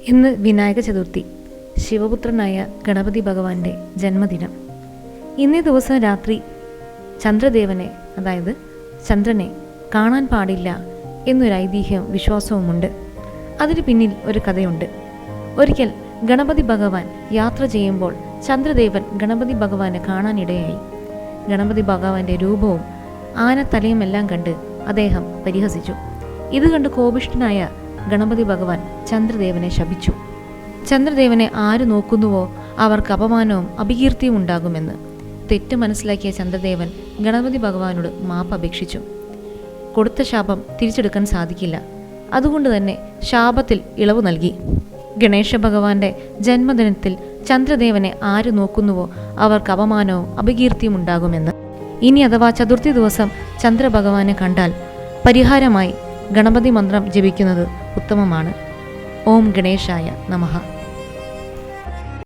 ഇന്ന് വിനായക ചതുർത്ഥി, ശിവപുത്രനായ ഗണപതി ഭഗവാന്റെ ജന്മദിനം. ഇന്നേ ദിവസം രാത്രി ചന്ദ്രദേവനെ, അതായത് ചന്ദ്രനെ കാണാൻ പാടില്ല എന്നൊരു ഐതിഹ്യവും വിശ്വാസവുമുണ്ട്. അതിന് പിന്നിൽ ഒരു കഥയുണ്ട്. ഒരിക്കൽ ഗണപതി ഭഗവാൻ യാത്ര ചെയ്യുമ്പോൾ ചന്ദ്രദേവൻ ഗണപതി ഭഗവാനെ കാണാനിടയായി. ഗണപതി ഭഗവാന്റെ രൂപവും ആനത്തലയുമെല്ലാം കണ്ട് അദ്ദേഹം പരിഹസിച്ചു. ഇത് കണ്ട് കോപിഷ്ഠനായ ഗണപതി ഭഗവാൻ ചന്ദ്രദേവനെ ശപിച്ചു. ചന്ദ്രദേവനെ ആര് നോക്കുന്നുവോ അവർക്ക് അപമാനവും അപകീർത്തിയും ഉണ്ടാകുമെന്ന് തെറ്റ് മനസ്സിലാക്കിയ ചന്ദ്രദേവൻ ഗണപതി ഭഗവാനോട് മാപ്പ് അപേക്ഷിച്ചു. കൊടുത്ത ശാപം തിരിച്ചെടുക്കാൻ സാധിക്കില്ല. അതുകൊണ്ട് തന്നെ ശാപത്തിൽ ഇളവ് നൽകി. ഗണേശ ഭഗവാന്റെ ജന്മദിനത്തിൽ ചന്ദ്രദേവനെ ആര് നോക്കുന്നുവോ അവർക്ക് അപമാനവും അപകീർത്തിയും ഉണ്ടാകുമെന്ന്. ഇനി അഥവാ ചതുർത്ഥി ദിവസം ചന്ദ്രഭഗവാനെ കണ്ടാൽ പരിഹാരമായി ഗണപതി മന്ത്രം ജപിക്കുന്നത് ഉത്തമമാണ്. ഓം ഗണേശായ നമഃ.